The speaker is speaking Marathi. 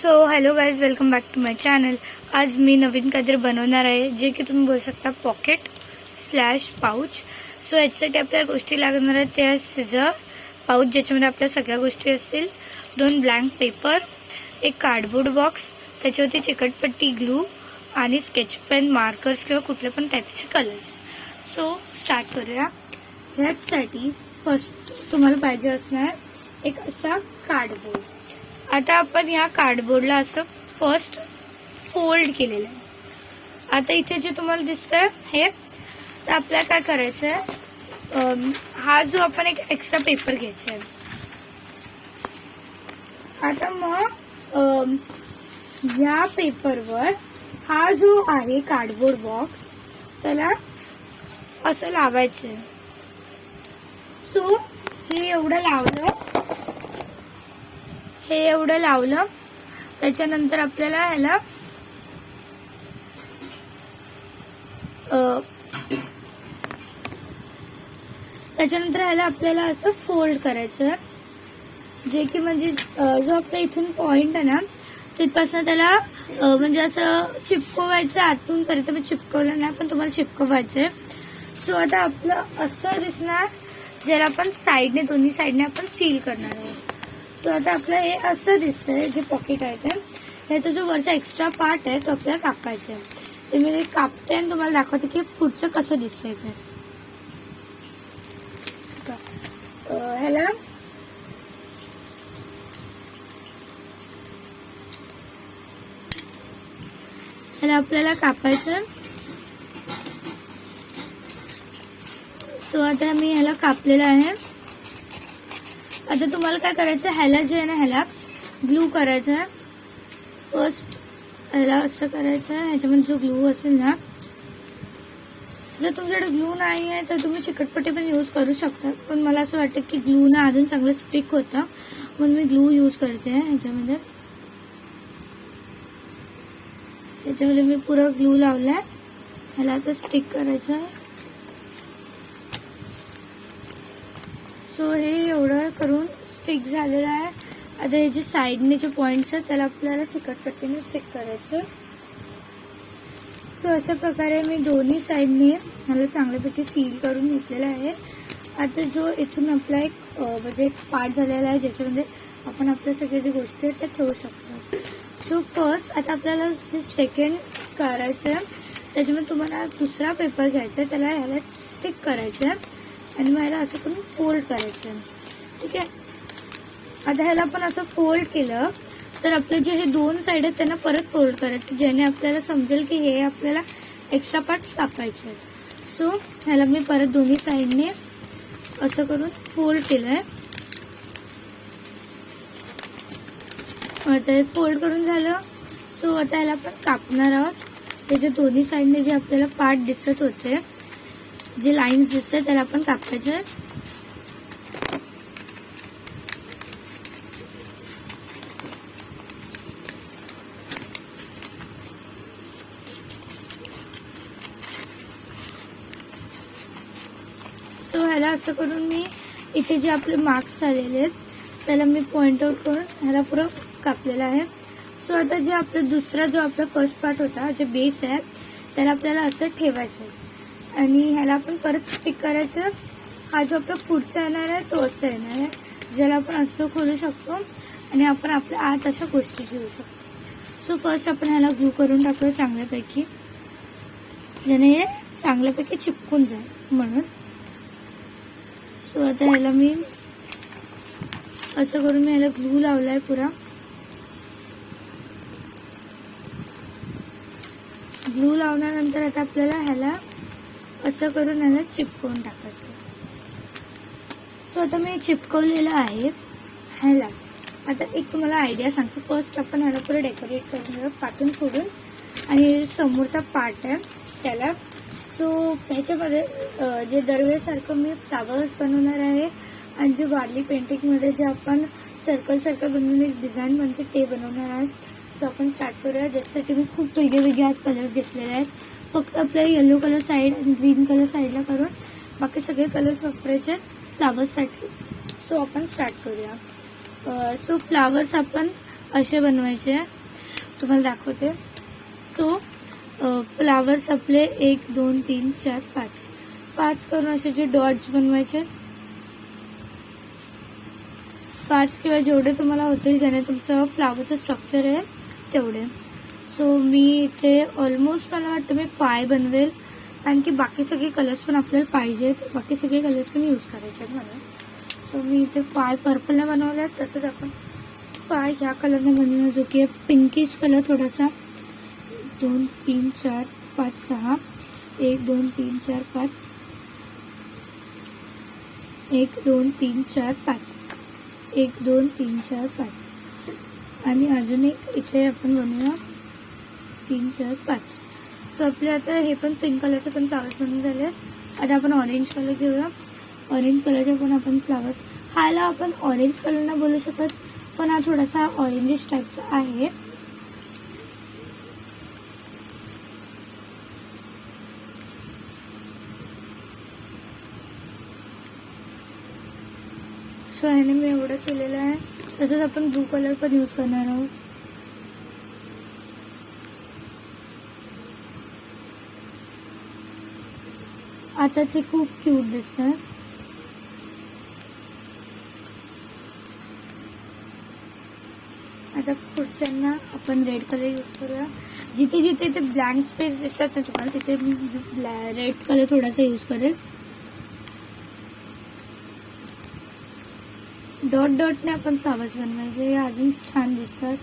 So hello guys, welcome back to my channel. आज मी नवीन काहीतरी बनवणार आहे, जे की तुम्ही बोलू शकता पॉकेट स्लॅश पाऊच. सो याच्यासाठी आपल्याला गोष्टी लागणार आहेत त्या सिझर पाऊच, ज्याच्यामध्ये आपल्या सगळ्या गोष्टी असतील, 2 ब्लँक पेपर, एक कार्डबोर्ड बॉक्स, त्याच्यावरती चिकटपट्टी, ग्लू आणि स्केच पेन, मार्कर्स किंवा कुठल्या पण टाईपचे कलर्स. सो स्टार्ट करूया. ह्यासाठी फर्स्ट तुम्हाला पाहिजे असणार एक असा कार्डबोर्ड. आता आपण ह्या कार्डबोर्डला असं फर्स्ट फोल्ड केलेलं आहे. आता इथे जे तुम्हाला दिसतंय हे, तर आपल्याला काय करायचं आहे, हा जो आपण एक एक्स्ट्रा पेपर घ्यायचा आहे. आता मग ह्या पेपरवर हा जो आहे कार्डबोर्ड बॉक्स, त्याला असं लावायचं आहे. सो हे एवढं लावलं त्याच्यानंतर आपल्याला ह्याला आपल्याला असं फोल्ड करायचं, जे की म्हणजे जो आपला इथून पॉइंट आहे ना, तिथपासून त्याला म्हणजे असं चिपकवायचं. आतून पर्यंत मी चिपकवलं नाही, पण तुम्हाला चिपकवायचंय. सो आता आपलं असं दिसणार, ज्याला आपण साईडने, दोन्ही साईडने आपण सील करणार आहे. सो आता आपलं हे असं दिसतंय, जे पॉकेट आहे ते, ह्याचा जो वरचा एक्स्ट्रा पार्ट आहे तो आपल्याला कापायचा आहे. ते मी कापते आणि तुम्हाला दाखवते की पुढचं कसं दिसतंय ते. ह्याला आपल्याला कापायचं. सो आता मी ह्याला कापलेलं आहे. आता तुम्हाला काय करायचं, ह्याला जे आहे ना, ह्याला ग्लू करायचं आहे. फर्स्ट ह्याला असं करायचं आहे. ह्याच्यामध्ये जो ग्लू असेल ना, जर तुमच्याकडे ग्लू नाही आहे तर तुम्ही चिकटपट्टी पण यूज करू शकता, पण मला असं वाटतं की ग्लू ना अजून चांगलं स्टिक होतं, म्हणून मी ग्लू यूज करते. ह्याच्यामध्ये मी पुरा ग्लू लावलाय. ह्याला आता स्टिक करायचं आहे. सो हे एवढं करून स्टिक झालेलं आहे. आता हे जे साईडने जे पॉइंट्स आहेत त्याला आपल्याला चिकटपट्टीने स्टिक करायचं. सो अशा प्रकारे मी दोन्ही साईडने ह्याला चांगल्यापैकी सील करून घेतलेलं आहे. आता जो इथून आपला एक म्हणजे एक पार्ट झालेला आहे, ज्याच्यामध्ये आपण आपल्या सगळ्या ज्या गोष्टी आहेत त्या ठेवू शकतो. सो फर्स्ट आता आपल्याला जे सेकंड करायचं आहे, त्याच्यामध्ये तुम्हाला दुसरा पेपर घ्यायचा आहे, त्याला ह्याला स्टिक करायचं आहे आणि मग ह्याला असं करून फोल्ड करायचं आहे. ठीक आहे. आता ह्याला आपण असं फोल्ड केलं तर आपले जे हे 2 साईड आहेत त्यांना परत फोल्ड करायचं, ज्याने आपल्याला समजेल की हे आपल्याला एक्स्ट्रा पार्ट्स कापायचे आहेत. सो ह्याला मी परत दोन्ही साईडने असं करून फोल्ड केलंय. आता हे फोल्ड करून झालं. सो आता ह्याला आपण कापणार आहोत. त्याच्या दोन्ही साईडने जे आपल्याला पार्ट दिसत होते, जे लाईन्स दिसतात, त्याला आपण कापायचे. सो ह्याला असं करून मी इथे जे आपले मार्क्स आलेले आहेत त्याला मी पॉइंट आउट करून ह्याला पुरं कापलेलं आहे. सो आता जे आपलं दुसरा जो आपला फर्स्ट पार्ट होता, जे बेस आहे, त्याला आपल्याला असं ठेवायचं आणि ह्याला आपण परत स्टिक करायचं. हा जो आपला पुढचा येणार आहे तो असं येणार आहे, ज्याला आपण असं खोलू शकतो आणि आपण आपल्या आत अशा गोष्टी ठेवू शकतो. सो फर्स्ट आपण ह्याला ग्लू करून टाकूया चांगल्यापैकी, ज्याने हे चांगल्यापैकी चिपकून जाईल म्हणून. सो आता ह्याला मी असं करून मी ह्याला ग्लू लावलाय पुरा. ग्लू लावल्यानंतर आता आपल्याला ह्याला असं करून ह्याला चिपकवून टाकायचं. सो आता मी चिपकवलेलं आहे ह्याला. आता एक तुम्हाला आयडिया सांगतो. फर्स्ट आपण ह्याला पुढे डेकोरेट करून घेऊ, पाठून सोडून, आणि समोरचा पार्ट आहे त्याला. सो त्याच्यामध्ये जे दरवेळेसारखं मी फ्लावर्स बनवणार आहे आणि जे वारली पेंटिंगमध्ये जे आपण सर्कल बनवून एक डिझाईन बनते ते बनवणार आहे. सो आपण स्टार्ट करूया. ज्याच्यासाठी मी खूप वेगळे आज कलर्स घेतलेले आहेत. फक्त आपल्याला येलो कलर साईड आणि ग्रीन कलर साईडला करून बाकी सगळे कलर्स वापरायचे फ्लावर्ससाठी. सो आपण स्टार्ट करूया. सो फ्लावर्स आपण असे बनवायचे. तुम्हाला दाखवते. सो फ्लावर्स आपले 1 2 3 4 5 करून असे जे डॉट्स बनवायचे. 5 किंवा जेवढे तुम्हाला होतील ज्याने तुमचं फ्लावरचं स्ट्रक्चर आहे तेवढे. सो मी इथे ऑलमोस्ट मला वाटतं मी 5 बनवेल, कारण की बाकी सगळे कलर्स पण आपल्याला पाहिजेत. बाकी सगळे कलर्स पण यूज करायचे आहेत मला. सो मी इथे 5 पर्पलने बनवले आहेत. तसंच आपण 5 ह्या कलरने बनवूया, जो की पिंकिश कलर थोडासा. 1 2 3 4 5 6 1 2 3 4 5 1 2 3 4 5 1 2 3 4 5 आणि अजून एक इथे आपण बनवूया 3 4 5. सो आपले आता हे पण पिंक कलरचे पण फ्लावर्स बनवून झाले. आता आपण ऑरेंज कलर घेऊया. ऑरेंज कलरचे पण आपण फ्लावर्स, ह्याला आपण ऑरेंज कलर नाही बोलू शकत, पण हा थोडासा ऑरेंजिश टाईपचा आहे. सो ह्याने मी एवढं केलेलं आहे. तसंच आपण ब्लू कलर पण यूज करणार आहोत. आताच हे खूप क्यूट दिसतं. आता पुढच्यांना आपण रेड कलर यूज करूया. जिथे जिथे ते ब्लँक स्पेस दिसतात ना तुम्हाला, तिथे मी रेड कलर थोडासा यूज करेल. डॉट डॉटने आपण फ्लावर्स बनवायचे, हे अजून छान दिसतात.